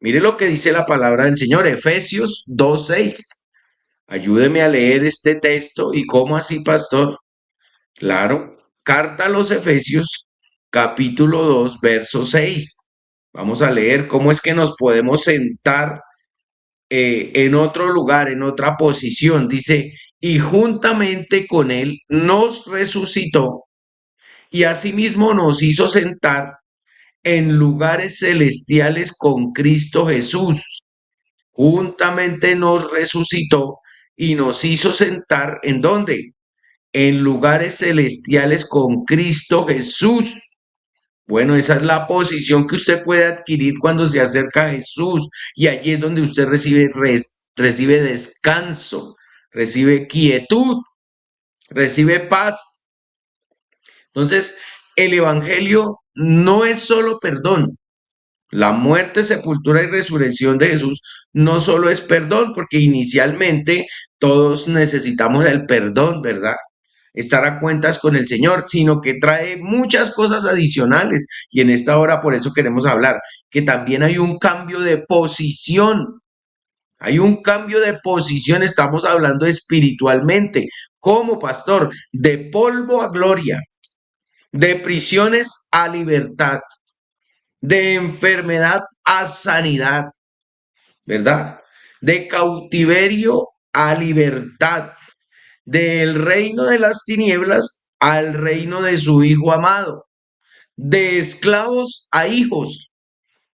Mire lo que dice la palabra del Señor, Efesios 2:6. Ayúdeme a leer este texto. ¿Y cómo así, pastor? Claro, carta a los Efesios, capítulo 2, verso 6. Vamos a leer cómo es que nos podemos sentar en otro lugar, en otra posición. Dice, y juntamente con él nos resucitó y asimismo nos hizo sentar en lugares celestiales con Cristo Jesús. Juntamente nos resucitó y nos hizo sentar ¿en dónde? En lugares celestiales con Cristo Jesús. Bueno, esa es la posición que usted puede adquirir cuando se acerca a Jesús y allí es donde usted recibe descanso, recibe quietud, recibe paz. Entonces, el Evangelio no es solo perdón. La muerte, sepultura y resurrección de Jesús no solo es perdón, porque inicialmente todos necesitamos el perdón, ¿verdad? Estar a cuentas con el Señor, sino que trae muchas cosas adicionales. Y en esta hora por eso queremos hablar, que también hay un cambio de posición. Hay un cambio de posición, estamos hablando espiritualmente. ¿Cómo, pastor? De polvo a gloria, de prisiones a libertad, de enfermedad a sanidad, ¿verdad? De cautiverio a libertad, del reino de las tinieblas al reino de su Hijo amado, de esclavos a hijos.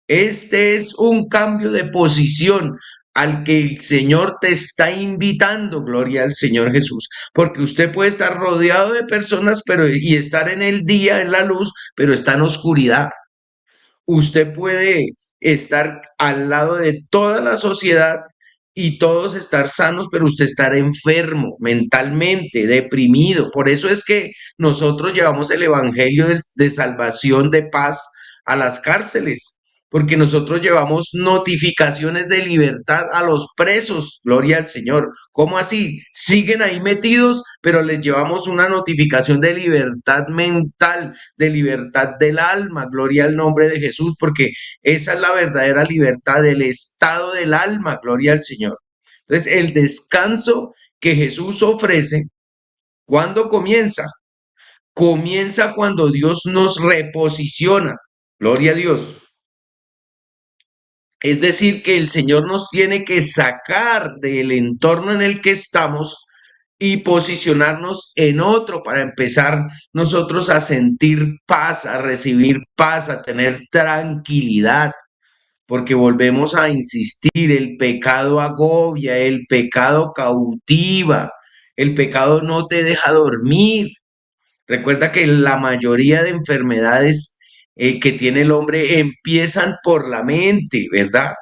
Este es un cambio de posición al que el Señor te está invitando, gloria al Señor Jesús, porque usted puede estar rodeado de personas, pero y estar en el día, en la luz, pero está en oscuridad. Usted puede estar al lado de toda la sociedad y todos estar sanos, pero usted estar enfermo mentalmente, deprimido. Por eso es que nosotros llevamos el evangelio de salvación, de paz a las cárceles, porque nosotros llevamos notificaciones de libertad a los presos. Gloria al Señor. ¿Cómo así? Siguen ahí metidos, pero les llevamos una notificación de libertad mental, de libertad del alma. Gloria al nombre de Jesús, porque esa es la verdadera libertad del estado del alma. Gloria al Señor. Entonces, el descanso que Jesús ofrece, ¿cuándo comienza? Comienza cuando Dios nos reposiciona. Gloria a Dios. Es decir, que el Señor nos tiene que sacar del entorno en el que estamos y posicionarnos en otro para empezar nosotros a sentir paz, a recibir paz, a tener tranquilidad, porque volvemos a insistir, el pecado agobia, el pecado cautiva, el pecado no te deja dormir. Recuerda que la mayoría de enfermedades que tiene el hombre empiezan por la mente, ¿verdad?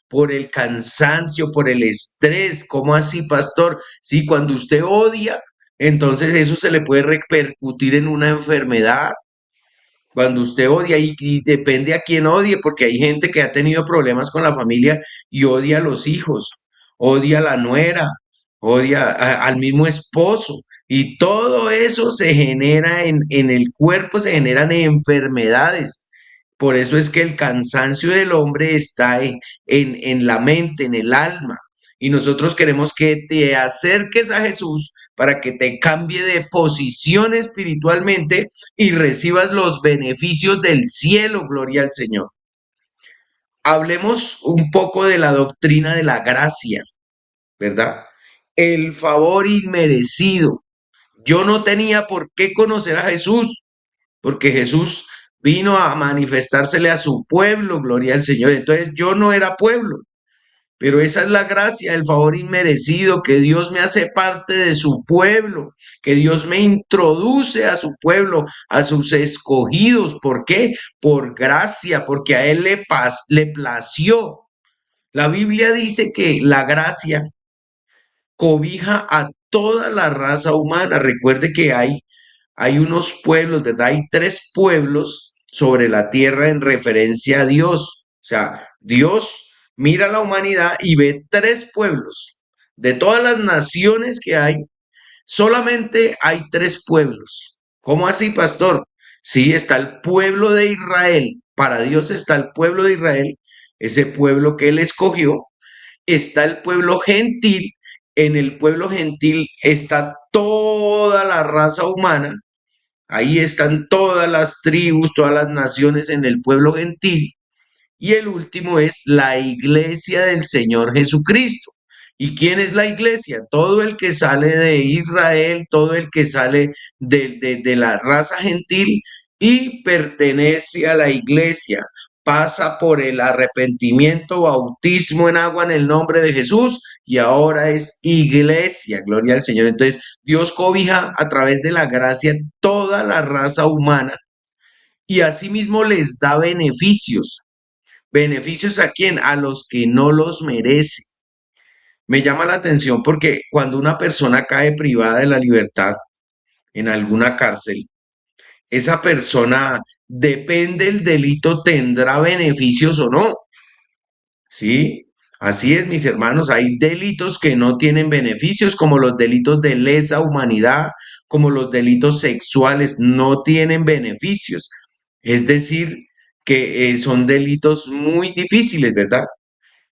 Por el cansancio, por el estrés. ¿Cómo así, pastor? Sí, cuando usted odia, entonces eso se le puede repercutir en una enfermedad. Cuando usted odia, y depende a quién odie, porque hay gente que ha tenido problemas con la familia y odia a los hijos, odia a la nuera, odia al mismo esposo. Y todo eso se genera en el cuerpo, se generan enfermedades. Por eso es que el cansancio del hombre está en la mente, en el alma. Y nosotros queremos que te acerques a Jesús para que te cambie de posición espiritualmente y recibas los beneficios del cielo, gloria al Señor. Hablemos un poco de la doctrina de la gracia, ¿verdad? El favor inmerecido. Yo no tenía por qué conocer a Jesús, porque Jesús vino a manifestársele a su pueblo, gloria al Señor. Entonces yo no era pueblo. Pero esa es la gracia, el favor inmerecido, que Dios me hace parte de su pueblo, que Dios me introduce a su pueblo, a sus escogidos. ¿Por qué? Por gracia, porque a Él le plació. La Biblia dice que la gracia cobija a toda la raza humana. Recuerde que hay unos pueblos, ¿verdad? Hay tres pueblos sobre la tierra en referencia a Dios. O sea, Dios mira a la humanidad y ve tres pueblos. De todas las naciones que hay, solamente hay tres pueblos. ¿Cómo así, pastor? Sí, está el pueblo de Israel. Para Dios está el pueblo de Israel ese pueblo que él escogió. Está el pueblo gentil, en el pueblo gentil está toda la raza humana, ahí están todas las tribus, todas las naciones en el pueblo gentil. Y el último es la iglesia del Señor Jesucristo. ¿Y quién es la iglesia? Todo el que sale de Israel, todo el que sale de la raza gentil y pertenece a la iglesia, pasa por el arrepentimiento, bautismo en agua en el nombre de Jesús y ahora es iglesia, gloria al Señor. Entonces, Dios cobija a través de la gracia toda la raza humana y asimismo les da beneficios. ¿Beneficios a quién? A los que no los merece. Me llama la atención porque cuando una persona cae privada de la libertad en alguna cárcel, esa persona, depende del delito, tendrá beneficios o no. ¿Sí? Así es, mis hermanos, hay delitos que no tienen beneficios, como los delitos de lesa humanidad, como los delitos sexuales, no tienen beneficios. Es decir, que son delitos muy difíciles, ¿verdad?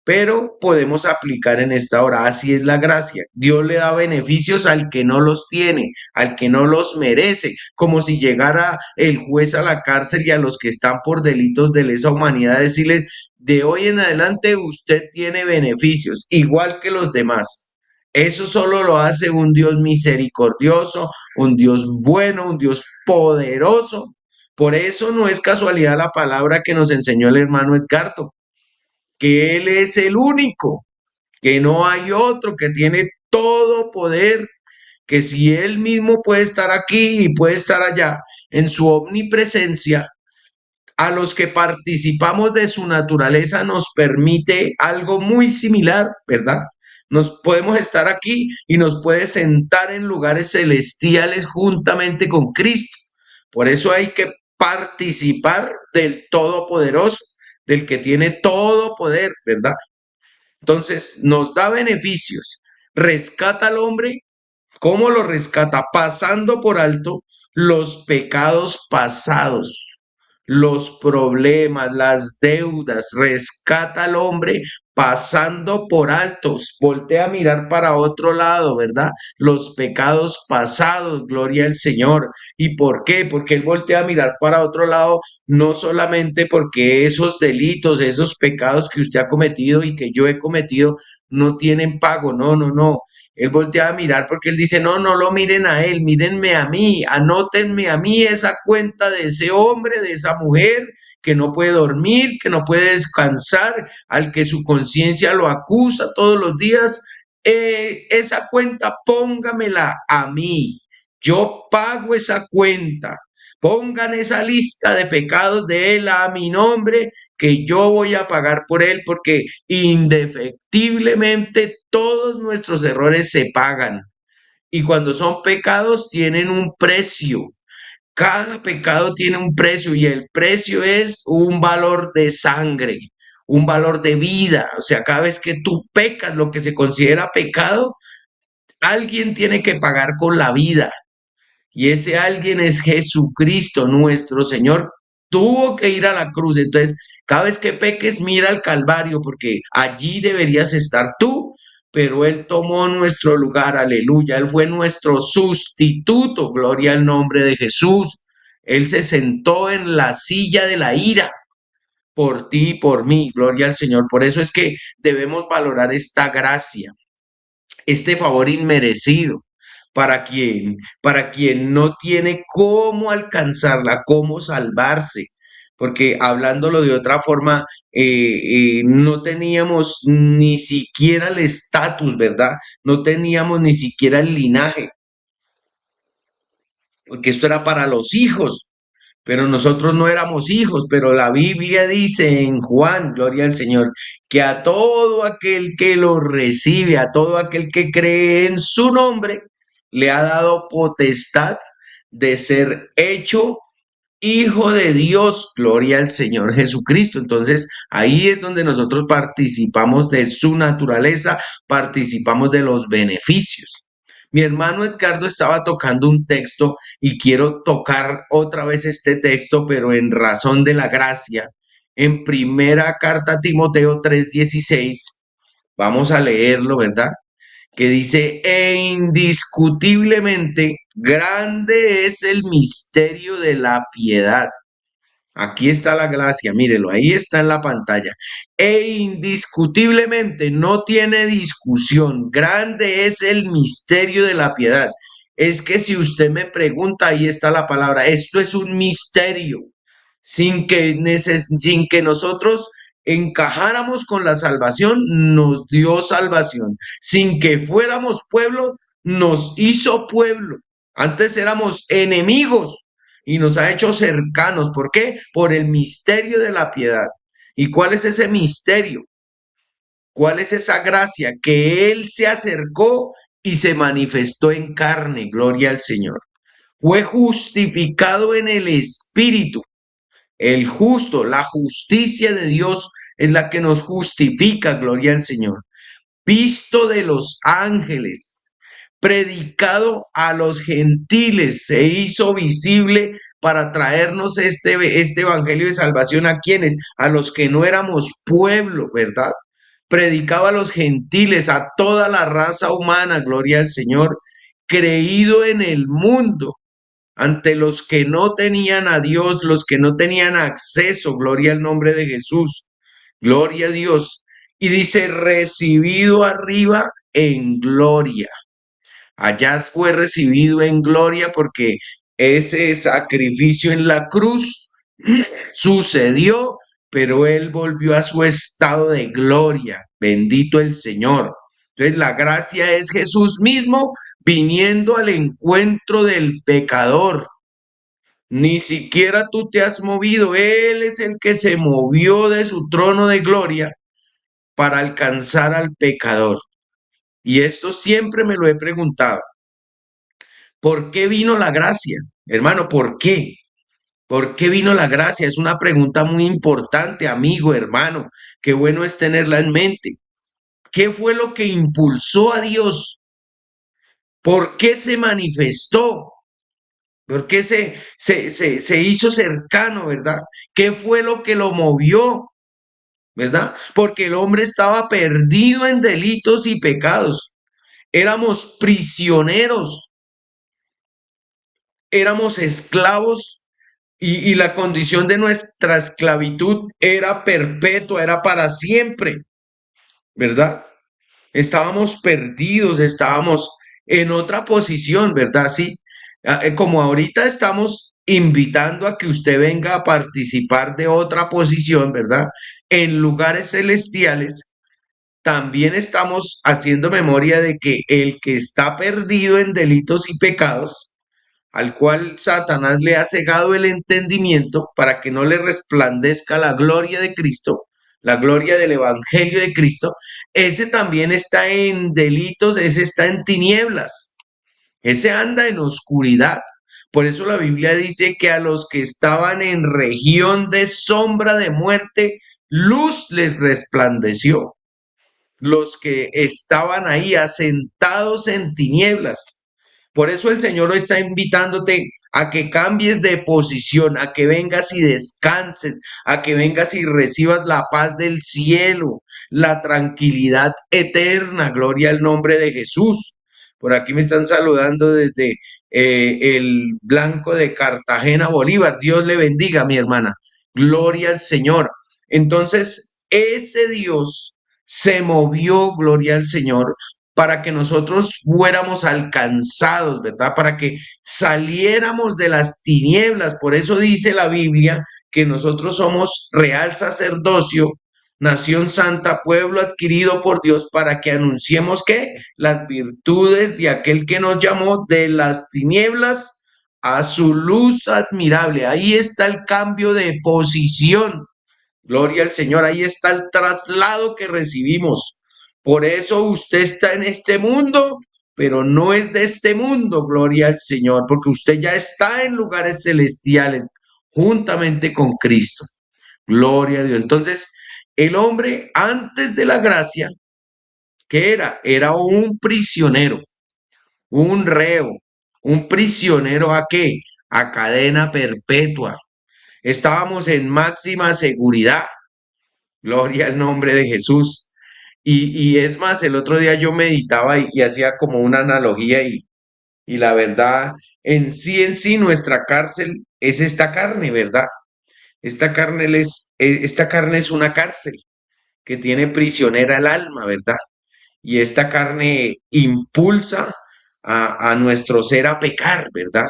Pero podemos aplicar en esta hora. Así es la gracia. Dios le da beneficios al que no los tiene, al que no los merece, como si llegara el juez a la cárcel y a los que están por delitos de lesa humanidad decirles, de hoy en adelante usted tiene beneficios, igual que los demás. Eso solo lo hace un Dios misericordioso, un Dios bueno, un Dios poderoso. Por eso no es casualidad la palabra que nos enseñó el hermano Edgardo, que Él es el único, que no hay otro, que tiene todo poder, que si Él mismo puede estar aquí y puede estar allá en su omnipresencia, a los que participamos de su naturaleza nos permite algo muy similar, ¿verdad? Nos podemos estar aquí y nos puede sentar en lugares celestiales juntamente con Cristo. Por eso hay que participar del Todopoderoso, del que tiene todo poder, ¿verdad? Entonces, nos da beneficios, rescata al hombre. ¿Cómo lo rescata? Pasando por alto los pecados pasados, los problemas, las deudas. Rescata al hombre pasando por altos. Voltea a mirar para otro lado, ¿verdad? Los pecados pasados, gloria al Señor. ¿Y por qué? Porque Él voltea a mirar para otro lado, no solamente porque esos delitos, esos pecados que usted ha cometido y que yo he cometido no tienen pago, no, no, no. Él voltea a mirar porque él dice, no, no lo miren a él, mírenme a mí, anótenme a mí esa cuenta de ese hombre, de esa mujer que no puede dormir, que no puede descansar, al que su conciencia lo acusa todos los días. Esa cuenta póngamela a mí, yo pago esa cuenta. Pongan esa lista de pecados de él a mi nombre, que yo voy a pagar por él, porque indefectiblemente todos nuestros errores se pagan. Y cuando son pecados, tienen un precio. Cada pecado tiene un precio y el precio es un valor de sangre, un valor de vida. O sea, cada vez que tú pecas, lo que se considera pecado, alguien tiene que pagar con la vida. Y ese alguien es Jesucristo, nuestro Señor. Tuvo que ir a la cruz. Entonces, cada vez que peques, mira al Calvario, porque allí deberías estar tú, pero Él tomó nuestro lugar, aleluya. Él fue nuestro sustituto, gloria al nombre de Jesús. Él se sentó en la silla de la ira por ti y por mí, gloria al Señor. Por eso es que debemos valorar esta gracia, este favor inmerecido para quien no tiene cómo alcanzarla, cómo salvarse, porque hablándolo de otra forma, no teníamos ni siquiera el estatus, ¿verdad? No teníamos ni siquiera el linaje, porque esto era para los hijos, pero nosotros no éramos hijos, pero la Biblia dice en Juan, gloria al Señor, que a todo aquel que lo recibe, a todo aquel que cree en su nombre, le ha dado potestad de ser hecho hijo de Dios, gloria al Señor Jesucristo. Entonces, ahí es donde nosotros participamos de su naturaleza, participamos de los beneficios. Mi hermano Edgardo estaba tocando un texto y quiero tocar otra vez este texto, pero en razón de la gracia, en primera carta a Timoteo 3:16. Vamos a leerlo, ¿verdad? Que dice, e indiscutiblemente grande es el misterio de la piedad. Aquí está la gracia, mírelo, ahí está en la pantalla. E indiscutiblemente, no tiene discusión, grande es el misterio de la piedad. Es que si usted me pregunta, ahí está la palabra, esto es un misterio, sin que nosotros encajáramos con la salvación, nos dio salvación. Sin que fuéramos pueblo, nos hizo pueblo. Antes éramos enemigos y nos ha hecho cercanos. ¿Por qué? Por el misterio de la piedad. ¿Y cuál es ese misterio? ¿Cuál es esa gracia? Que Él se acercó y se manifestó en carne, gloria al Señor. Fue justificado en el Espíritu. El justo, la justicia de Dios es la que nos justifica, gloria al Señor. Visto de los ángeles, predicado a los gentiles, se hizo visible para traernos este evangelio de salvación a quienes, a los que no éramos pueblo, ¿verdad? Predicado a los gentiles, a toda la raza humana, gloria al Señor, creído en el mundo, ante los que no tenían a Dios, los que no tenían acceso, gloria al nombre de Jesús, gloria a Dios. Y dice, recibido arriba en gloria. Allá fue recibido en gloria porque ese sacrificio en la cruz sucedió, pero él volvió a su estado de gloria. Bendito el Señor. Entonces la gracia es Jesús mismo viniendo al encuentro del pecador. Ni siquiera tú te has movido. Él es el que se movió de su trono de gloria para alcanzar al pecador. Y esto siempre me lo he preguntado. ¿Por qué vino la gracia? Hermano, ¿por qué? ¿Por qué vino la gracia? Es una pregunta muy importante, amigo, hermano. Qué bueno es tenerla en mente. ¿Qué fue lo que impulsó a Dios? ¿Por qué se manifestó? ¿Por qué se hizo cercano, verdad? ¿Qué fue lo que lo movió? ¿Verdad? Porque el hombre estaba perdido en delitos y pecados. Éramos prisioneros, éramos esclavos y la condición de nuestra esclavitud era perpetua, era para siempre, ¿verdad? Estábamos perdidos, estábamos en otra posición, ¿verdad? Sí, como ahorita estamos invitando a que usted venga a participar de otra posición, ¿verdad? En lugares celestiales, también estamos haciendo memoria de que el que está perdido en delitos y pecados, al cual Satanás le ha cegado el entendimiento para que no le resplandezca la gloria de Cristo, la gloria del Evangelio de Cristo, ese también está en delitos, ese está en tinieblas, ese anda en oscuridad. Por eso la Biblia dice que a los que estaban en región de sombra de muerte, luz les resplandeció. Los que estaban ahí asentados en tinieblas. Por eso el Señor está invitándote a que cambies de posición, a que vengas y descanses, a que vengas y recibas la paz del cielo, la tranquilidad eterna. Gloria al nombre de Jesús. Por aquí me están saludando desde el Blanco de Cartagena, Bolívar. Dios le bendiga, mi hermana. Gloria al Señor. Entonces, ese Dios se movió, gloria al Señor, para que nosotros fuéramos alcanzados, ¿verdad? Para que saliéramos de las tinieblas. Por eso dice la Biblia que nosotros somos real sacerdocio, nación santa, pueblo adquirido por Dios, para que anunciemos que las virtudes de aquel que nos llamó de las tinieblas a su luz admirable. Ahí está el cambio de posición. Gloria al Señor, ahí está el traslado que recibimos. Por eso usted está en este mundo, pero no es de este mundo, gloria al Señor, porque usted ya está en lugares celestiales juntamente con Cristo. Gloria a Dios. Entonces, el hombre antes de la gracia, ¿qué era? Era un prisionero, un reo, un prisionero ¿a qué? A cadena perpetua. Estábamos en máxima seguridad. Gloria al nombre de Jesús. Y es más, el otro día yo meditaba y hacía como una analogía y la verdad, en sí, nuestra cárcel es esta carne, ¿verdad? Esta carne es una cárcel que tiene prisionera el alma, ¿verdad? Y esta carne impulsa a nuestro ser a pecar, ¿verdad?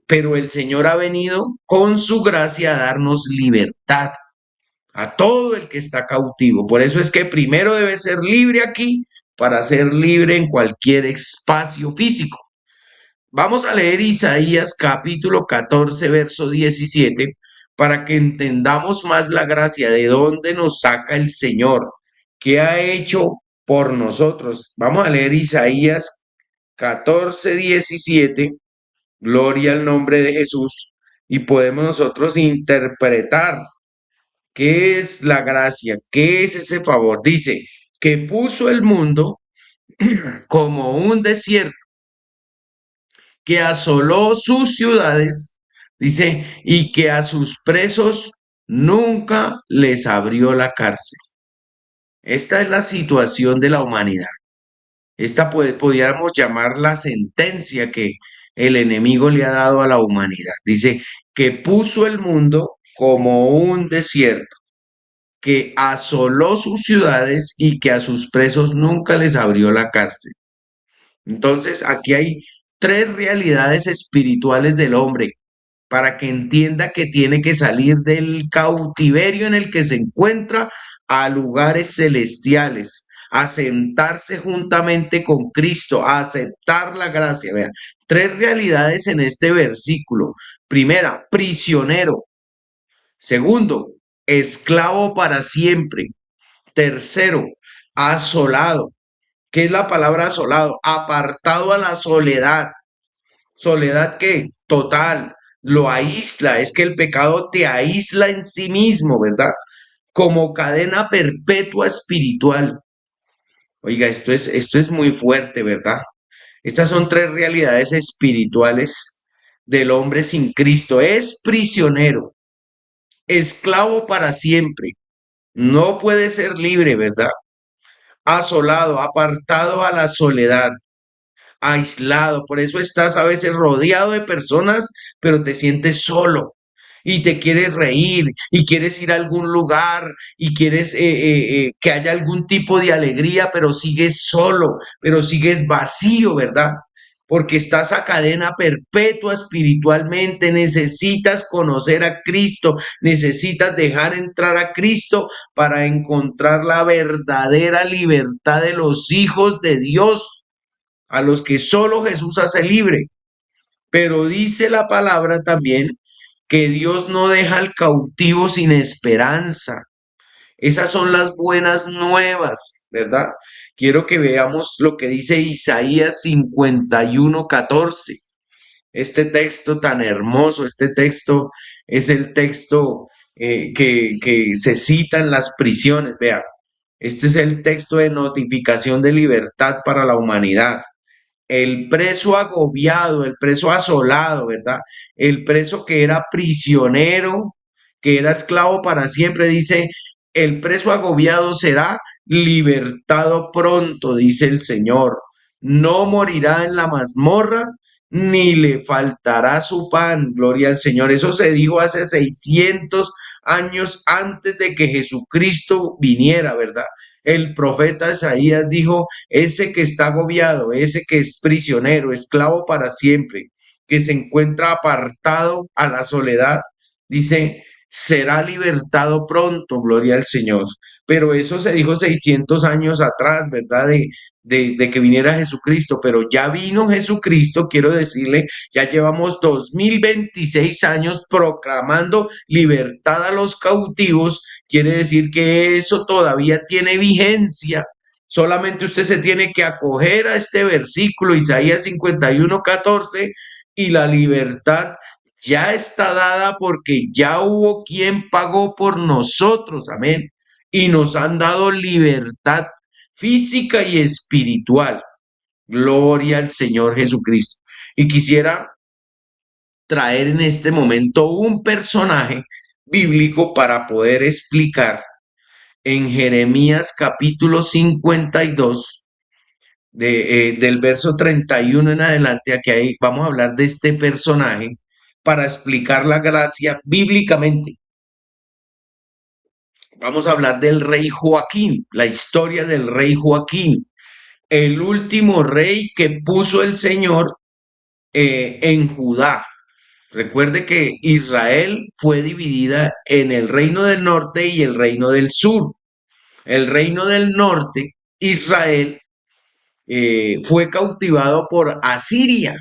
Pero el Señor ha venido con su gracia a darnos libertad a todo el que está cautivo. Por eso es que primero debe ser libre aquí para ser libre en cualquier espacio físico. Vamos a leer Isaías capítulo 14, verso 17, para que entendamos más la gracia de dónde nos saca el Señor, qué ha hecho por nosotros. Vamos a leer Isaías 14, 17, gloria al nombre de Jesús, y podemos nosotros interpretar qué es la gracia, qué es ese favor. Dice que puso el mundo como un desierto, que asoló sus ciudades, dice, y que a sus presos nunca les abrió la cárcel. Esta es la situación de la humanidad. Esta podríamos llamar la sentencia que el enemigo le ha dado a la humanidad. Dice que puso el mundo como un desierto, que asoló sus ciudades y que a sus presos nunca les abrió la cárcel. Entonces, aquí hay tres realidades espirituales del hombre para que entienda que tiene que salir del cautiverio en el que se encuentra a lugares celestiales, a sentarse juntamente con Cristo, a aceptar la gracia. Vean, tres realidades en este versículo. Primera, prisionero. Segundo, esclavo para siempre. Tercero, asolado. ¿Qué es la palabra asolado? Apartado a la soledad. ¿Soledad qué? Total. Lo aísla. Es que el pecado te aísla en sí mismo, ¿verdad? Como cadena perpetua espiritual. Oiga, esto es muy fuerte, ¿verdad? Estas son tres realidades espirituales del hombre sin Cristo. Es prisionero, esclavo para siempre. No puede ser libre, ¿verdad? Asolado, apartado a la soledad, aislado. Por eso estás a veces rodeado de personas, pero te sientes solo y te quieres reír y quieres ir a algún lugar y quieres que haya algún tipo de alegría, pero sigues solo, pero sigues vacío, ¿verdad? Porque estás a cadena perpetua espiritualmente, necesitas conocer a Cristo, necesitas dejar entrar a Cristo para encontrar la verdadera libertad de los hijos de Dios, a los que solo Jesús hace libre. Pero dice la palabra también que Dios no deja al cautivo sin esperanza. Esas son las buenas nuevas, ¿verdad? Quiero que veamos lo que dice Isaías 51:14. Este texto tan hermoso, este texto es el texto que se cita en las prisiones. Vean, este es el texto de notificación de libertad para la humanidad. El preso agobiado, el preso asolado, ¿verdad? El preso que era prisionero, que era esclavo para siempre, dice, el preso agobiado será libertado pronto, dice el Señor. No morirá en la mazmorra, ni le faltará su pan, gloria al Señor. Eso se dijo hace 600 años antes de que Jesucristo viniera, ¿verdad? El profeta Isaías dijo, ese que está agobiado, ese que es prisionero, esclavo para siempre, que se encuentra apartado a la soledad, dice, será libertado pronto, gloria al Señor. Pero eso se dijo 600 años atrás, ¿verdad? De que viniera Jesucristo, pero ya vino Jesucristo, quiero decirle, ya llevamos 2026 años proclamando libertad a los cautivos, quiere decir que eso todavía tiene vigencia. Solamente usted se tiene que acoger a este versículo, Isaías 51:14, y la libertad ya está dada porque ya hubo quien pagó por nosotros, amén. Y nos han dado libertad física y espiritual. Gloria al Señor Jesucristo. Y quisiera traer en este momento un personaje bíblico para poder explicar en Jeremías capítulo 52, del verso 31 en adelante. Aquí vamos a hablar de este personaje para explicar la gracia bíblicamente. Vamos a hablar del rey Joaquín, la historia del rey Joaquín, el último rey que puso el Señor en Judá. Recuerde que Israel fue dividida en el reino del norte y el reino del sur. El reino del norte, Israel, fue cautivado por Asiria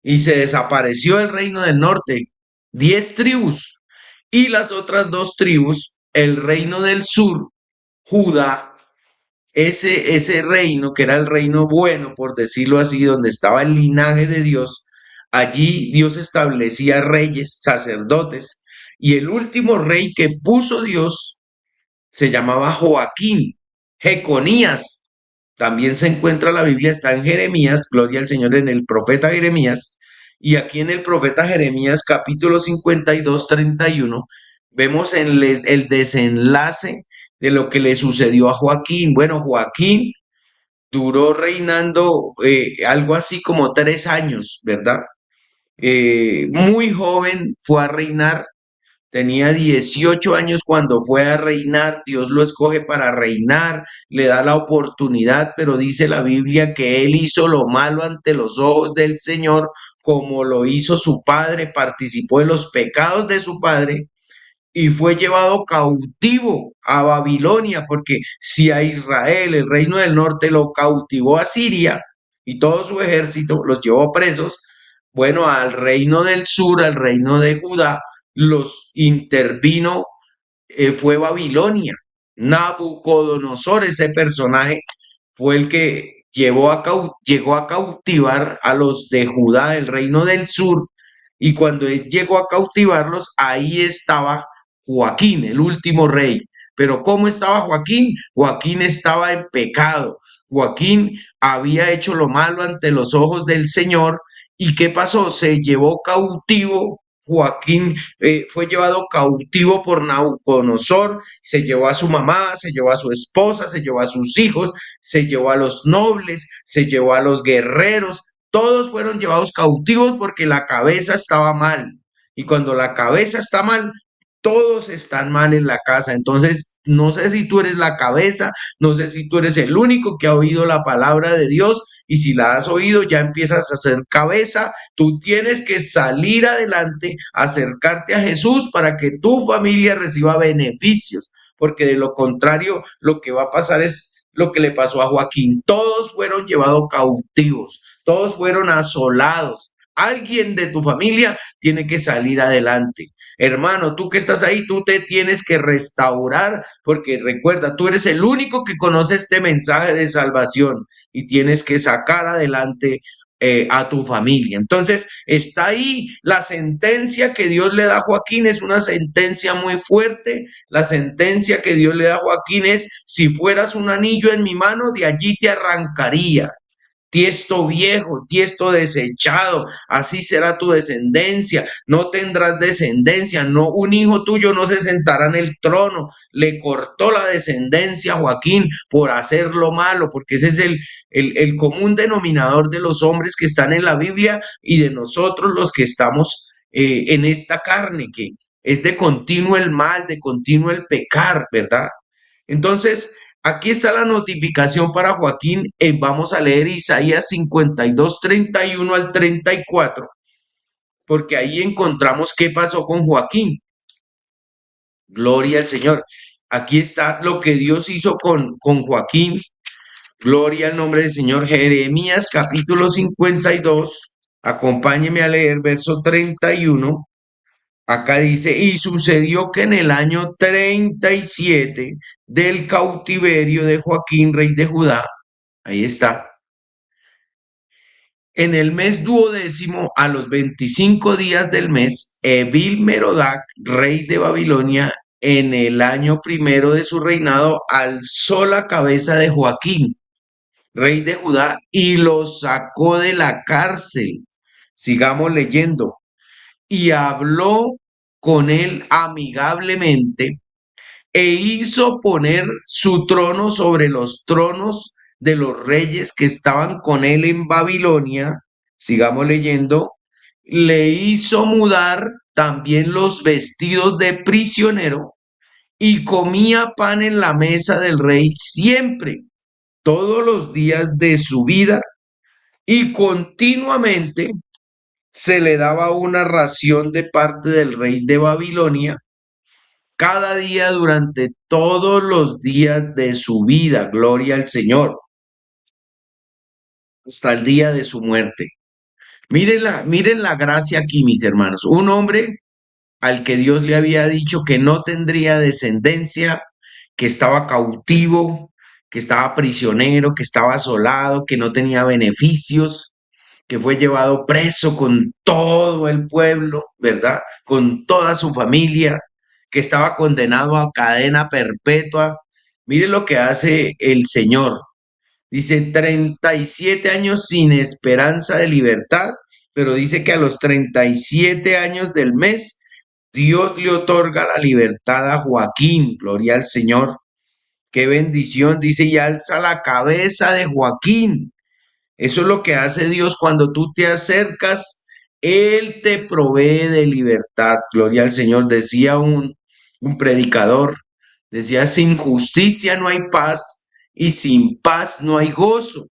y se desapareció el reino del norte, 10 tribus, y las otras 2 tribus, el reino del sur, Judá, ese reino que era el reino bueno, por decirlo así, donde estaba el linaje de Dios, allí Dios establecía reyes, sacerdotes, y el último rey que puso Dios se llamaba Joaquín, Jeconías. También se encuentra la Biblia, está en Jeremías, gloria al Señor, en el profeta Jeremías, y aquí en el profeta Jeremías capítulo 52, 31, vemos el desenlace de lo que le sucedió a Joaquín. Bueno, Joaquín duró reinando algo así como 3 años, ¿verdad? Muy joven fue a reinar. Tenía 18 años cuando fue a reinar. Dios lo escoge para reinar, le da la oportunidad, pero dice la Biblia que él hizo lo malo ante los ojos del Señor, como lo hizo su padre, participó de los pecados de su padre y fue llevado cautivo a Babilonia, porque si a Israel, el reino del norte, lo cautivó a Siria y todo su ejército, los llevó presos, bueno, al reino del sur, al reino de Judá, los intervino, fue Babilonia. Nabucodonosor, ese personaje, fue el que llegó a cautivar a los de Judá, el reino del sur, y cuando él llegó a cautivarlos, ahí estaba Joaquín, el último rey. Pero ¿cómo estaba Joaquín? Joaquín estaba en pecado. Joaquín había hecho lo malo ante los ojos del Señor. ¿Y qué pasó? Se llevó cautivo. Joaquín fue llevado cautivo por Nabucodonosor, se llevó a su mamá, se llevó a su esposa, se llevó a sus hijos, se llevó a los nobles, se llevó a los guerreros, todos fueron llevados cautivos porque la cabeza estaba mal. Y cuando la cabeza está mal, todos están mal en la casa. Entonces, no sé si tú eres la cabeza, no sé si tú eres el único que ha oído la palabra de Dios, y si la has oído ya empiezas a ser cabeza. Tú tienes que salir adelante, acercarte a Jesús para que tu familia reciba beneficios, porque de lo contrario lo que va a pasar es lo que le pasó a Joaquín. Todos fueron llevados cautivos, todos fueron asolados. Alguien de tu familia tiene que salir adelante. Hermano, tú que estás ahí, tú te tienes que restaurar, porque recuerda, tú eres el único que conoce este mensaje de salvación y tienes que sacar adelante a tu familia. Entonces, está ahí la sentencia que Dios le da a Joaquín, es una sentencia muy fuerte. La sentencia que Dios le da a Joaquín es: si fueras un anillo en mi mano, de allí te arrancaría. Tiesto viejo, tiesto desechado, así será tu descendencia, no tendrás descendencia, no, un hijo tuyo no se sentará en el trono. Le cortó la descendencia a Joaquín por hacer lo malo, porque ese es el común denominador de los hombres que están en la Biblia y de nosotros los que estamos en esta carne, que es de continuo el mal, de continuo el pecar, ¿verdad? Entonces, aquí está la notificación para Joaquín. Vamos a leer Isaías 52, 31 al 34, porque ahí encontramos qué pasó con Joaquín. Gloria al Señor. Aquí está lo que Dios hizo con Joaquín. Gloria al nombre del Señor. Jeremías capítulo 52. Acompáñeme a leer verso 31. Acá dice: y sucedió que en el año 37 del cautiverio de Joaquín, rey de Judá, ahí está, en el mes duodécimo, a los 25 días del mes, Evil Merodac, rey de Babilonia, en el año primero de su reinado, alzó la cabeza de Joaquín, rey de Judá, y lo sacó de la cárcel. Sigamos leyendo. y habló con él amigablemente e hizo poner su trono sobre los tronos de los reyes que estaban con él en Babilonia. Sigamos leyendo. Le hizo mudar también los vestidos de prisionero y comía pan en la mesa del rey siempre, todos los días de su vida, y continuamente se le daba una ración de parte del rey de Babilonia cada día durante todos los días de su vida. Gloria al Señor, hasta el día de su muerte. Miren la gracia aquí, mis hermanos. Un hombre al que Dios le había dicho que no tendría descendencia, que estaba cautivo, que estaba prisionero, que estaba asolado, que no tenía beneficios, que fue llevado preso con todo el pueblo, ¿verdad? Con toda su familia, que estaba condenado a cadena perpetua. Mire lo que hace el Señor. Dice 37 años sin esperanza de libertad, pero dice que a los 37 años del mes, Dios le otorga la libertad a Joaquín. Gloria al Señor. Qué bendición. Dice, y alza la cabeza de Joaquín. Eso es lo que hace Dios cuando tú te acercas. Él te provee de libertad. Gloria al Señor. Decía un predicador, decía, sin justicia no hay paz y sin paz no hay gozo.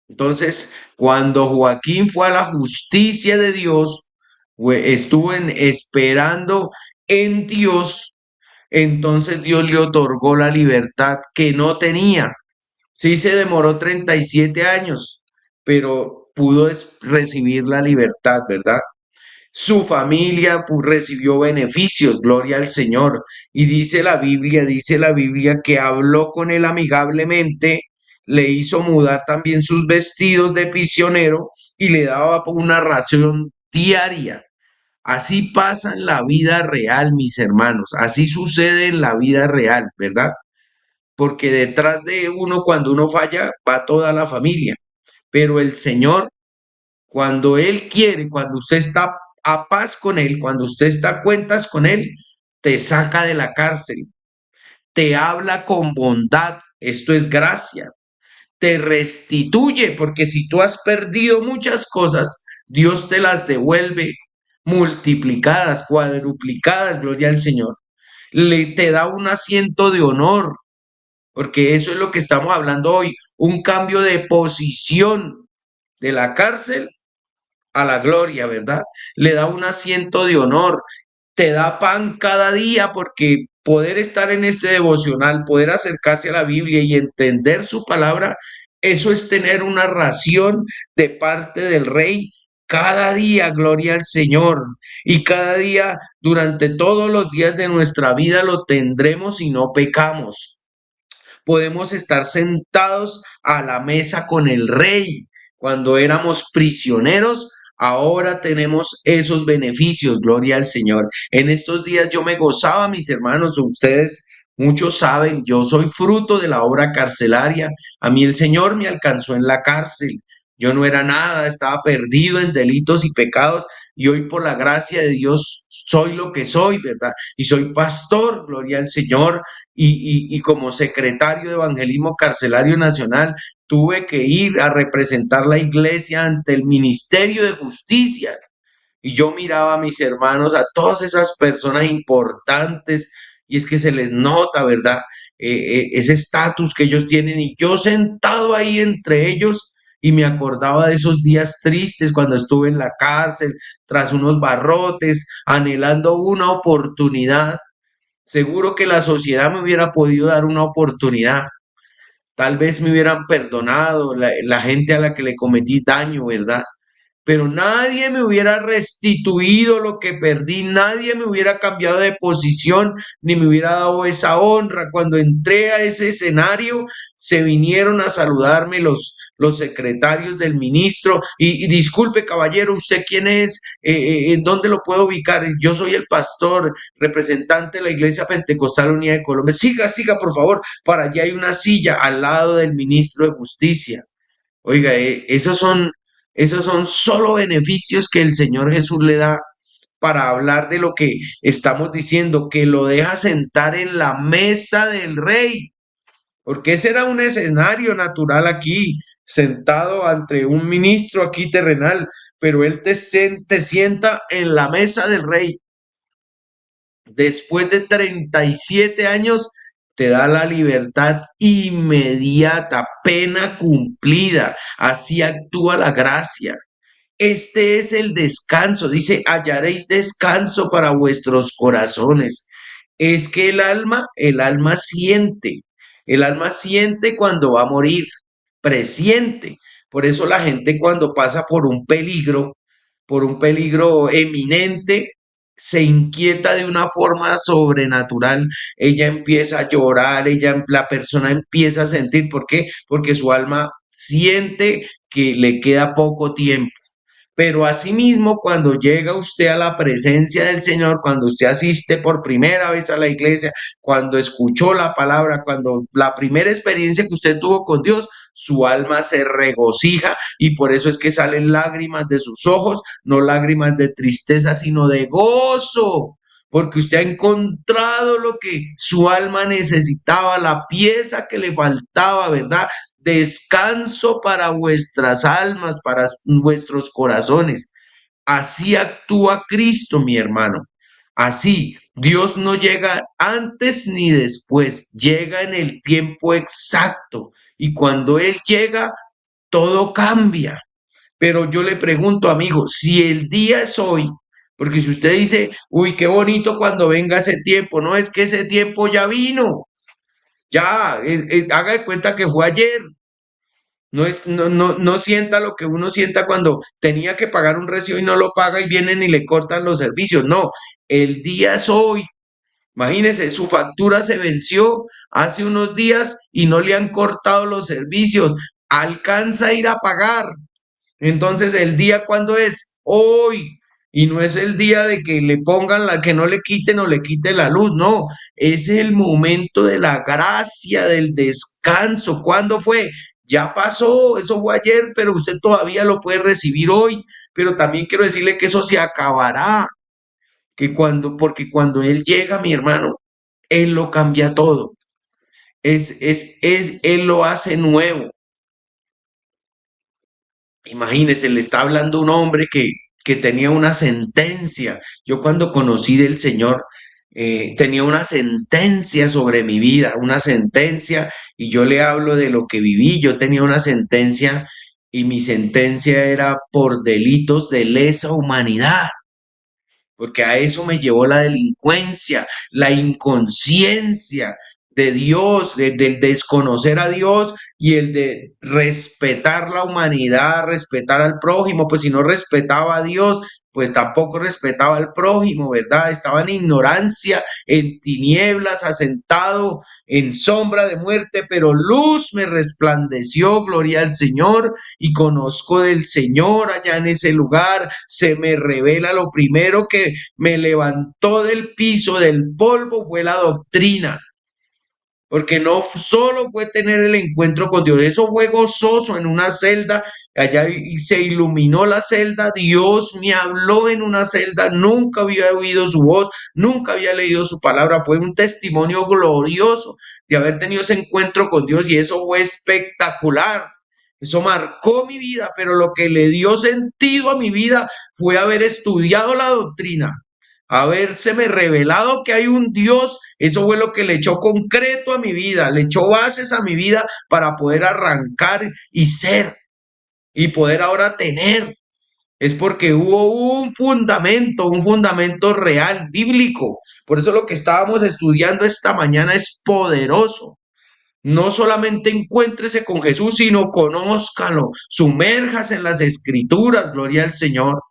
Entonces, cuando Joaquín fue a la justicia de Dios, estuvo esperando en Dios, entonces Dios le otorgó la libertad que no tenía. Sí se demoró 37 años, pero pudo recibir la libertad, ¿verdad? Su familia recibió beneficios, gloria al Señor. Y dice la Biblia que habló con él amigablemente, le hizo mudar también sus vestidos de prisionero y le daba una ración diaria. Así pasa en la vida real, mis hermanos. Así sucede en la vida real, ¿verdad? Porque detrás de uno, cuando uno falla, va toda la familia. Pero el Señor, cuando Él quiere, cuando usted está a paz con Él, cuando usted está a cuentas con Él, te saca de la cárcel, te habla con bondad, esto es gracia, te restituye, porque si tú has perdido muchas cosas, Dios te las devuelve multiplicadas, cuadruplicadas, gloria al Señor. Te da un asiento de honor, porque eso es lo que estamos hablando hoy, un cambio de posición de la cárcel a la gloria, ¿verdad? Le da un asiento de honor, te da pan cada día, porque poder estar en este devocional, poder acercarse a la Biblia y entender su palabra, eso es tener una ración de parte del Rey. Cada día, gloria al Señor. Y cada día, durante todos los días de nuestra vida, lo tendremos y no pecamos. Podemos estar sentados a la mesa con el rey. Cuando éramos prisioneros, ahora tenemos esos beneficios, gloria al Señor. En estos días yo me gozaba, mis hermanos, ustedes muchos saben, yo soy fruto de la obra carcelaria. A mí el Señor me alcanzó en la cárcel. Yo no era nada, estaba perdido en delitos y pecados, y hoy por la gracia de Dios soy lo que soy, ¿verdad? Y soy pastor, gloria al Señor, y como secretario de Evangelismo Carcelario Nacional, tuve que ir a representar la iglesia ante el Ministerio de Justicia. Y yo miraba a mis hermanos, a todas esas personas importantes, y es que se les nota, ¿verdad? Ese estatus que ellos tienen, y yo sentado ahí entre ellos, y me acordaba de esos días tristes cuando estuve en la cárcel, tras unos barrotes, anhelando una oportunidad. Seguro que la sociedad me hubiera podido dar una oportunidad. Tal vez me hubieran perdonado la gente a la que le cometí daño, ¿verdad? Pero nadie me hubiera restituido lo que perdí, nadie me hubiera cambiado de posición, ni me hubiera dado esa honra. Cuando entré a ese escenario, se vinieron a saludarme los secretarios del ministro y disculpe, caballero, ¿usted quién es? ¿En dónde lo puedo ubicar? Yo soy el pastor, representante de la Iglesia Pentecostal Unida de Colombia. Siga, siga, por favor, para allá hay una silla al lado del ministro de Justicia. Oiga, esos son solo beneficios que el Señor Jesús le da para hablar de lo que estamos diciendo, que lo deja sentar en la mesa del rey, porque ese era un escenario natural aquí, sentado ante un ministro aquí terrenal, pero él te sienta en la mesa del rey. Después de 37 años, te da la libertad inmediata, pena cumplida. Así actúa la gracia. Este es el descanso, dice, hallaréis descanso para vuestros corazones. Es que el alma siente cuando va a morir, presiente. Por eso la gente cuando pasa por un peligro eminente, se inquieta de una forma sobrenatural. Ella empieza a llorar, la persona empieza a sentir. ¿Por qué? Porque su alma siente que le queda poco tiempo. Pero asimismo, cuando llega usted a la presencia del Señor, cuando usted asiste por primera vez a la iglesia, cuando escuchó la palabra, cuando la primera experiencia que usted tuvo con Dios, su alma se regocija y por eso es que salen lágrimas de sus ojos, no lágrimas de tristeza, sino de gozo, porque usted ha encontrado lo que su alma necesitaba, la pieza que le faltaba, ¿verdad? Descanso para vuestras almas, para vuestros corazones. Así actúa Cristo, mi hermano. Así, Dios no llega antes ni después, llega en el tiempo exacto. Y cuando Él llega, todo cambia. Pero yo le pregunto, amigo, si el día es hoy, porque si usted dice, uy, qué bonito cuando venga ese tiempo, no es que ese tiempo ya vino, ya, haga de cuenta que fue ayer. No sienta lo que uno sienta cuando tenía que pagar un recibo y no lo paga y vienen y le cortan los servicios. No, el día es hoy. Imagínese, su factura se venció hace unos días y no le han cortado los servicios. Alcanza a ir a pagar. Entonces, ¿el día cuándo es? Hoy. Y no es el día de que le pongan que no le quiten o le quiten la luz, no. Es el momento de la gracia, del descanso. ¿Cuándo fue? Ya pasó, eso fue ayer, pero usted todavía lo puede recibir hoy. Pero también quiero decirle que eso se acabará, porque cuando Él llega, mi hermano, Él lo cambia todo. Él lo hace nuevo. Imagínese, le está hablando un hombre que tenía una sentencia. Yo cuando conocí del Señor, tenía una sentencia sobre mi vida, una sentencia, y yo le hablo de lo que viví. Yo tenía una sentencia y mi sentencia era por delitos de lesa humanidad, porque a eso me llevó la delincuencia, la inconsciencia de Dios, del desconocer a Dios y el de respetar la humanidad, respetar al prójimo. Pues si no respetaba a Dios, pues tampoco respetaba al prójimo, ¿verdad? Estaba en ignorancia, en tinieblas, asentado en sombra de muerte, pero luz me resplandeció, gloria al Señor, y conozco del Señor allá en ese lugar. Se me revela lo primero que me levantó del piso, del polvo, fue la doctrina. Porque no solo fue tener el encuentro con Dios, eso fue gozoso en una celda, allá y se iluminó la celda, Dios me habló en una celda, nunca había oído su voz, nunca había leído su palabra, fue un testimonio glorioso de haber tenido ese encuentro con Dios y eso fue espectacular. Eso marcó mi vida, pero lo que le dio sentido a mi vida fue haber estudiado la doctrina, habérseme revelado que hay un Dios. Eso fue lo que le echó concreto a mi vida, le echó bases a mi vida para poder arrancar y ser y poder ahora tener. Es porque hubo un fundamento real, bíblico. Por eso lo que estábamos estudiando esta mañana es poderoso. No solamente encuéntrese con Jesús, sino conózcalo, sumérjase en las escrituras, gloria al Señor.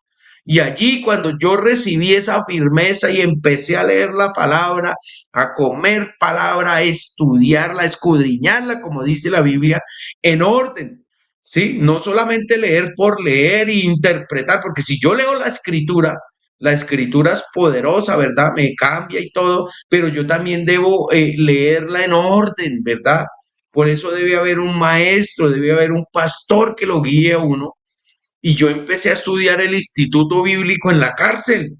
Y allí cuando yo recibí esa firmeza y empecé a leer la palabra, a comer palabra, a estudiarla, a escudriñarla, como dice la Biblia, en orden, ¿sí? No solamente leer por leer e interpretar, porque si yo leo la escritura es poderosa, ¿verdad? Me cambia y todo, pero yo también debo leerla en orden, ¿verdad? Por eso debe haber un maestro, debe haber un pastor que lo guíe a uno. Y yo empecé a estudiar el instituto bíblico en la cárcel.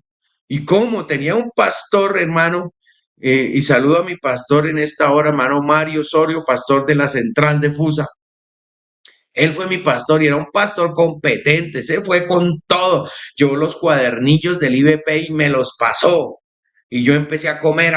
Y como tenía un pastor, hermano, y saludo a mi pastor en esta hora, hermano Mario Osorio, pastor de la Central de Fusa. Él fue mi pastor y era un pastor competente, se fue con todo. Yo los cuadernillos del IBP y me los pasó. Y yo empecé a comer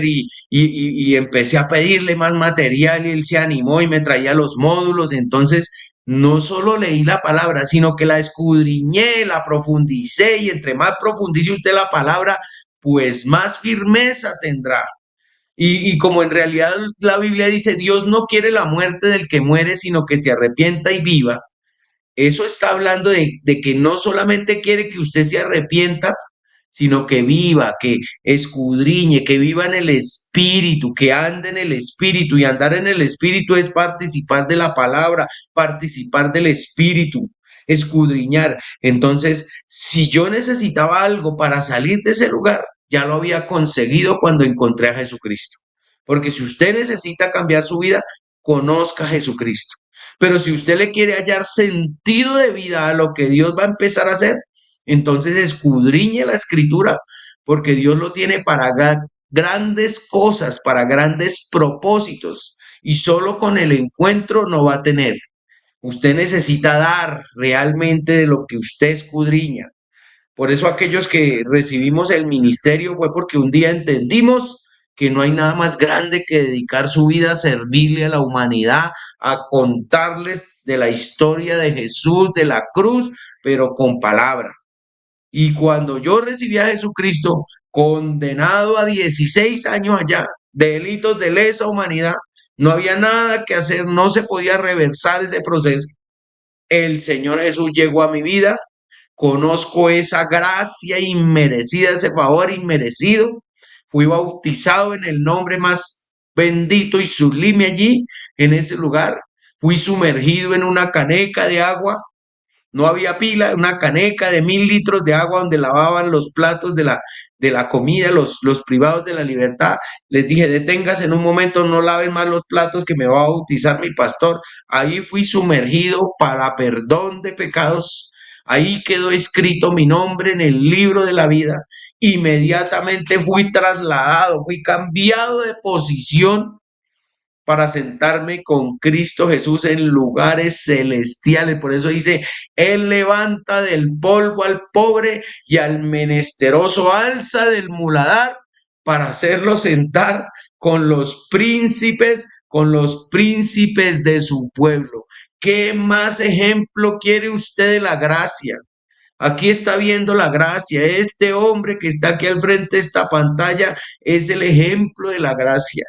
y empecé a pedirle más material y él se animó y me traía los módulos. Entonces, no solo leí la palabra, sino que la escudriñé, la profundicé y entre más profundice usted la palabra, pues más firmeza tendrá. Y como en realidad la Biblia dice, Dios no quiere la muerte del que muere, sino que se arrepienta y viva. Eso está hablando de que no solamente quiere que usted se arrepienta, sino que viva, que escudriñe, que viva en el Espíritu, que ande en el Espíritu. Y andar en el Espíritu es participar de la palabra, participar del Espíritu, escudriñar. Entonces, si yo necesitaba algo para salir de ese lugar, ya lo había conseguido cuando encontré a Jesucristo. Porque si usted necesita cambiar su vida, conozca a Jesucristo. Pero si usted le quiere hallar sentido de vida a lo que Dios va a empezar a hacer, entonces escudriñe la escritura, porque Dios lo tiene para grandes cosas, para grandes propósitos, y solo con el encuentro no va a tener. Usted necesita dar realmente de lo que usted escudriña. Por eso aquellos que recibimos el ministerio fue porque un día entendimos que no hay nada más grande que dedicar su vida a servirle a la humanidad, a contarles de la historia de Jesús, de la cruz, pero con palabra. Y cuando yo recibí a Jesucristo, condenado a 16 años allá, de delitos de lesa humanidad, no había nada que hacer, no se podía reversar ese proceso. El Señor Jesús llegó a mi vida, conozco esa gracia inmerecida, ese favor inmerecido. Fui bautizado en el nombre más bendito y sublime allí, en ese lugar. Fui sumergido en una caneca de agua. No había pila, una caneca de 1000 litros de agua donde lavaban los platos de la comida, los privados de la libertad. Les dije, deténgase en un momento, no laven más los platos que me va a bautizar mi pastor. Ahí fui sumergido para perdón de pecados. Ahí quedó escrito mi nombre en el libro de la vida. Inmediatamente fui trasladado, fui cambiado de posición para sentarme con Cristo Jesús en lugares celestiales. Por eso dice, Él levanta del polvo al pobre y al menesteroso alza del muladar para hacerlo sentar con los príncipes de su pueblo. ¿Qué más ejemplo quiere usted de la gracia? Aquí está viendo la gracia. Este hombre que está aquí al frente de esta pantalla es el ejemplo de la gracia.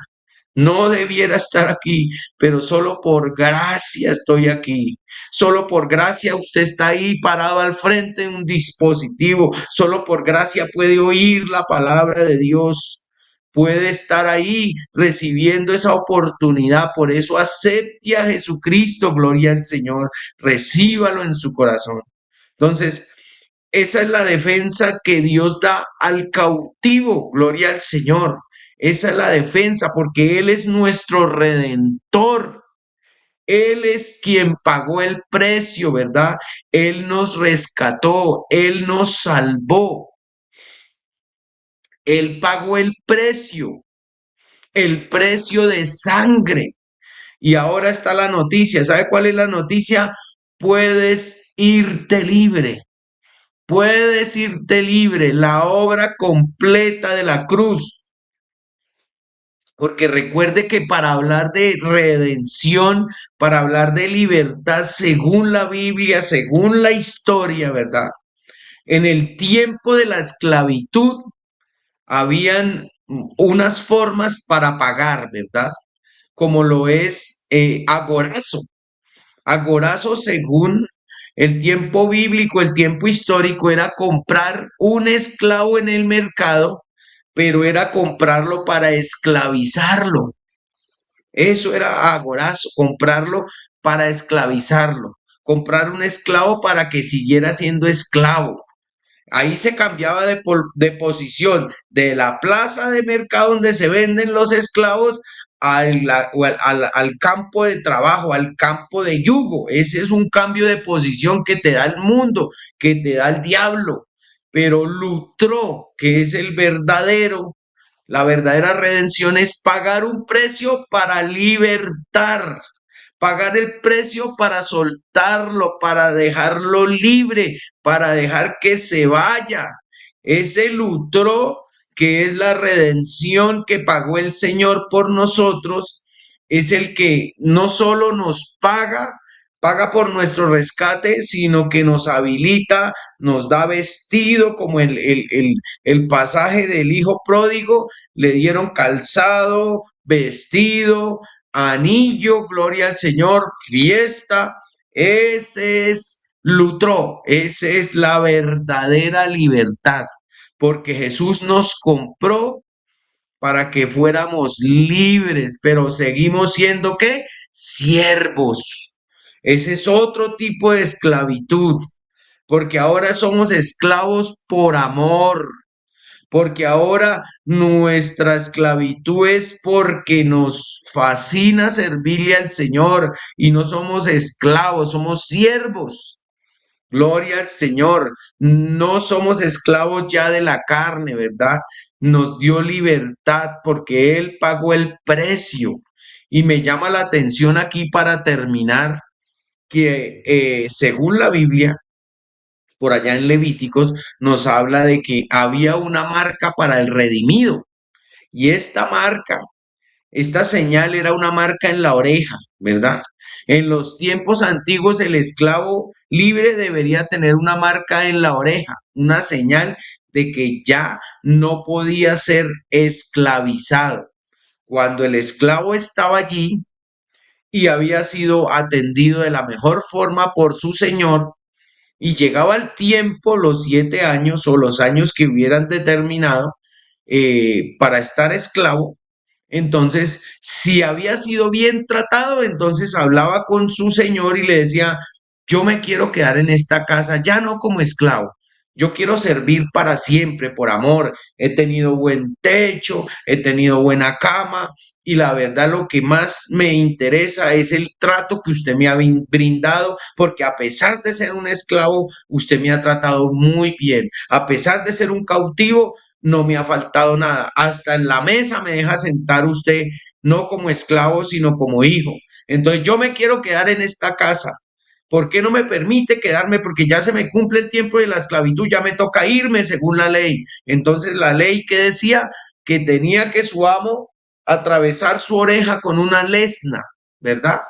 No debiera estar aquí, pero solo por gracia estoy aquí. Solo por gracia usted está ahí parado al frente de un dispositivo. Solo por gracia puede oír la palabra de Dios. Puede estar ahí recibiendo esa oportunidad. Por eso acepte a Jesucristo, gloria al Señor. Recíbalo en su corazón. Entonces, esa es la defensa que Dios da al cautivo, gloria al Señor. Esa es la defensa porque Él es nuestro redentor. Él es quien pagó el precio, ¿verdad? Él nos rescató, Él nos salvó. Él pagó el precio de sangre. Y ahora está la noticia. ¿Sabe cuál es la noticia? Puedes irte libre. Puedes irte libre, la obra completa de la cruz. Porque recuerde que para hablar de redención, para hablar de libertad según la Biblia, según la historia, ¿verdad? En el tiempo de la esclavitud habían unas formas para pagar, ¿verdad? Como lo es agorazo. Agorazo, según el tiempo bíblico, el tiempo histórico, era comprar un esclavo en el mercado, pero era comprarlo para esclavizarlo. Eso era agorazo, comprarlo para esclavizarlo, comprar un esclavo para que siguiera siendo esclavo. Ahí se cambiaba de posición de la plaza de mercado donde se venden los esclavos al campo de trabajo, al campo de yugo. Ese es un cambio de posición que te da el mundo, que te da el diablo. pero lutró, que es la verdadera redención es pagar un precio para libertar, pagar el precio para soltarlo, para dejarlo libre, para dejar que se vaya. Ese lutro, que es la redención que pagó el Señor por nosotros, es el que no solo nos paga por nuestro rescate, sino que nos habilita, nos da vestido, como el pasaje del hijo pródigo, le dieron calzado, vestido, anillo, gloria al Señor, fiesta. Ese es Lutro, esa es la verdadera libertad, porque Jesús nos compró para que fuéramos libres, pero seguimos siendo ¿qué? Siervos. Ese es otro tipo de esclavitud, porque ahora somos esclavos por amor, porque ahora nuestra esclavitud es porque nos fascina servirle al Señor y no somos esclavos, somos siervos. Gloria al Señor. No somos esclavos ya de la carne, ¿verdad? Nos dio libertad porque Él pagó el precio. Y me llama la atención aquí para terminar que según la Biblia, por allá en Levíticos, nos habla de que había una marca para el redimido. Y esta señal era una marca en la oreja, ¿verdad? En los tiempos antiguos el esclavo libre debería tener una marca en la oreja, una señal de que ya no podía ser esclavizado. Cuando el esclavo estaba allí y había sido atendido de la mejor forma por su señor, y llegaba el tiempo, los 7 años o los años que hubieran determinado para estar esclavo, entonces, si había sido bien tratado, entonces hablaba con su señor y le decía, yo me quiero quedar en esta casa, ya no como esclavo. Yo quiero servir para siempre por amor. He tenido buen techo, he tenido buena cama y la verdad lo que más me interesa es el trato que usted me ha brindado, porque a pesar de ser un esclavo, usted me ha tratado muy bien. A pesar de ser un cautivo, no me ha faltado nada. Hasta en la mesa me deja sentar usted, no como esclavo, sino como hijo. Entonces yo me quiero quedar en esta casa. ¿Por qué no me permite quedarme? Porque ya se me cumple el tiempo de la esclavitud, ya me toca irme según la ley. Entonces la ley que decía que tenía que su amo atravesar su oreja con una lesna, ¿verdad?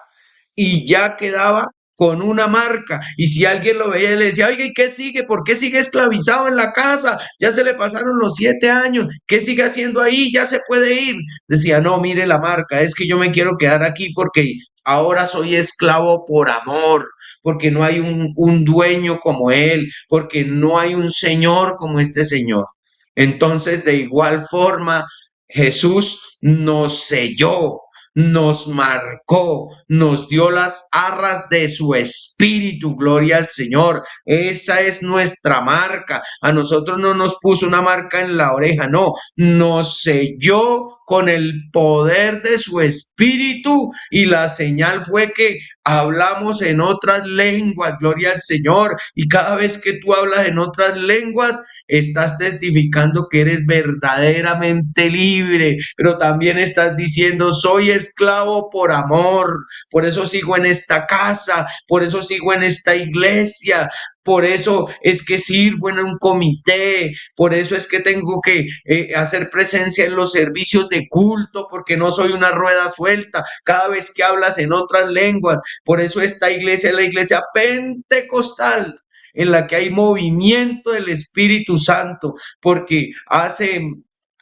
Y ya quedaba con una marca. Y si alguien lo veía y le decía, oiga, ¿y qué sigue? ¿Por qué sigue esclavizado en la casa? Ya se le pasaron los 7 años. ¿Qué sigue haciendo ahí? Ya se puede ir. Decía, no, mire la marca, es que yo me quiero quedar aquí porque ahora soy esclavo por amor, porque no hay un dueño como él, porque no hay un señor como este señor. Entonces, de igual forma, Jesús nos selló, nos marcó, nos dio las arras de su espíritu, gloria al Señor. Esa es nuestra marca. A nosotros no nos puso una marca en la oreja, no, nos selló con el poder de su espíritu y la señal fue que hablamos en otras lenguas, gloria al Señor. Y cada vez que tú hablas en otras lenguas, estás testificando que eres verdaderamente libre, pero también estás diciendo, soy esclavo por amor, por eso sigo en esta casa, por eso sigo en esta iglesia, por eso es que sirvo en un comité, por eso es que tengo que hacer presencia en los servicios de culto, porque no soy una rueda suelta cada vez que hablas en otras lenguas. Por eso esta iglesia es la iglesia pentecostal, en la que hay movimiento del Espíritu Santo, porque hace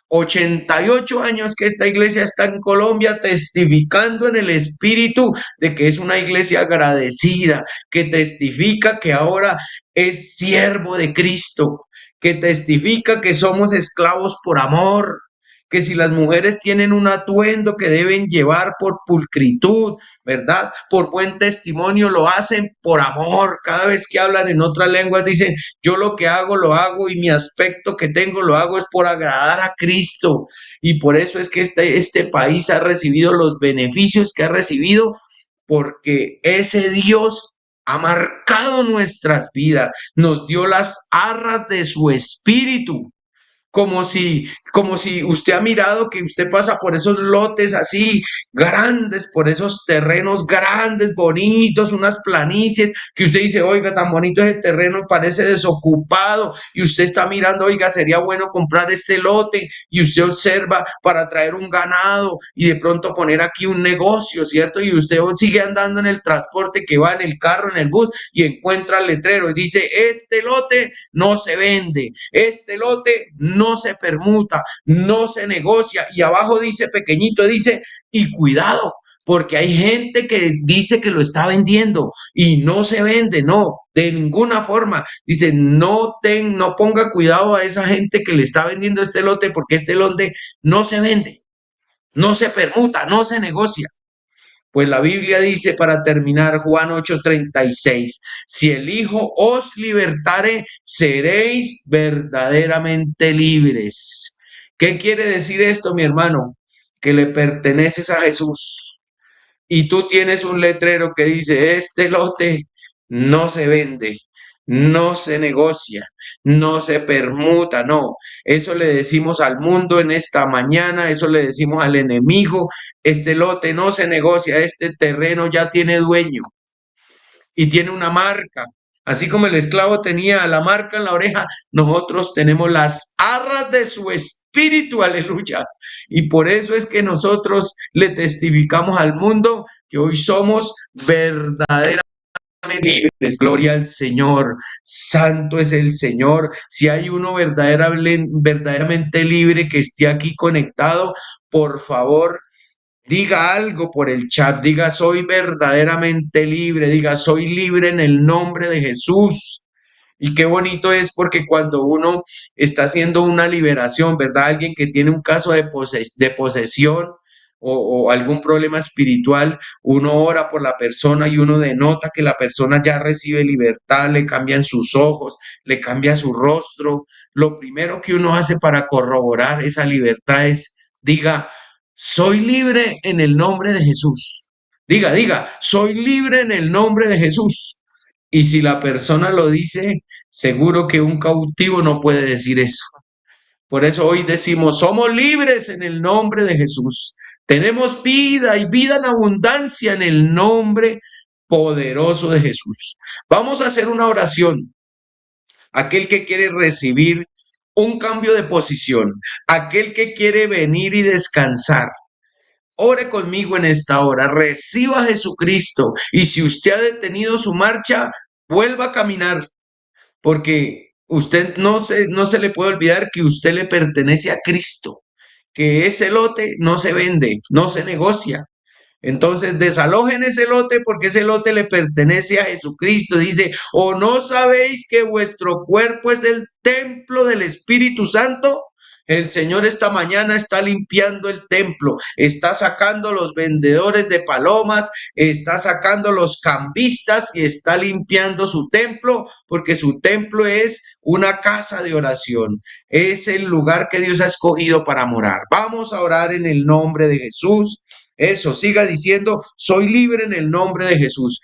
88 años que esta iglesia está en Colombia testificando en el Espíritu de que es una iglesia agradecida, que testifica que ahora es siervo de Cristo, que testifica que somos esclavos por amor, que si las mujeres tienen un atuendo que deben llevar por pulcritud, ¿verdad? Por buen testimonio, lo hacen por amor. Cada vez que hablan en otras lenguas dicen, yo lo hago y mi aspecto que tengo lo hago es por agradar a Cristo. Y por eso es que este país ha recibido los beneficios que ha recibido, porque ese Dios ha marcado nuestras vidas, nos dio las arras de su espíritu. Como si usted ha mirado que usted pasa por esos lotes así grandes, por esos terrenos grandes, bonitos, unas planicies, que usted dice, oiga, tan bonito ese terreno, parece desocupado, y usted está mirando, oiga, sería bueno comprar este lote, y usted observa para traer un ganado y de pronto poner aquí un negocio, ¿cierto? Y usted sigue andando en el transporte que va en el carro, en el bus, y encuentra el letrero y dice, este lote no se vende, este lote no se permuta, no se negocia. Y abajo dice pequeñito, dice, y cuidado, porque hay gente que dice que lo está vendiendo y no se vende, no, de ninguna forma. Dice, no ponga cuidado a esa gente que le está vendiendo este lote porque este lote no se vende, no se permuta, no se negocia. Pues la Biblia dice, para terminar, Juan 8:36, si el Hijo os libertare, seréis verdaderamente libres. ¿Qué quiere decir esto, mi hermano? Que le perteneces a Jesús y tú tienes un letrero que dice, este lote no se vende, no se negocia, no se permuta, no. Eso le decimos al mundo en esta mañana, eso le decimos al enemigo, este lote no se negocia, este terreno ya tiene dueño y tiene una marca. Así como el esclavo tenía la marca en la oreja, nosotros tenemos las arras de su espíritu, aleluya. Y por eso es que nosotros le testificamos al mundo que hoy somos verdaderamente libres. Gloria al Señor. Santo es el Señor. Si hay uno verdaderamente libre que esté aquí conectado, por favor, diga algo por el chat, diga soy verdaderamente libre, diga soy libre en el nombre de Jesús. Y qué bonito es porque cuando uno está haciendo una liberación, ¿verdad? Alguien que tiene un caso de posesión o algún problema espiritual, uno ora por la persona y uno denota que la persona ya recibe libertad, le cambian sus ojos, le cambia su rostro. Lo primero que uno hace para corroborar esa libertad es, diga, soy libre en el nombre de Jesús. Diga, soy libre en el nombre de Jesús. Y si la persona lo dice, seguro que un cautivo no puede decir eso. Por eso hoy decimos, somos libres en el nombre de Jesús. Tenemos vida y vida en abundancia en el nombre poderoso de Jesús. Vamos a hacer una oración. Aquel que quiere recibir un cambio de posición, aquel que quiere venir y descansar. Ore conmigo en esta hora, reciba a Jesucristo y si usted ha detenido su marcha, vuelva a caminar, porque usted no se le puede olvidar que usted le pertenece a Cristo, que ese lote no se vende, no se negocia. Entonces desalojen ese lote porque ese lote le pertenece a Jesucristo. Dice, ¿o no sabéis que vuestro cuerpo es el templo del Espíritu Santo? El Señor esta mañana está limpiando el templo, está sacando los vendedores de palomas, está sacando los cambistas y está limpiando su templo, porque su templo es una casa de oración. Es el lugar que Dios ha escogido para morar. Vamos a orar en el nombre de Jesús. Eso, siga diciendo, soy libre en el nombre de Jesús.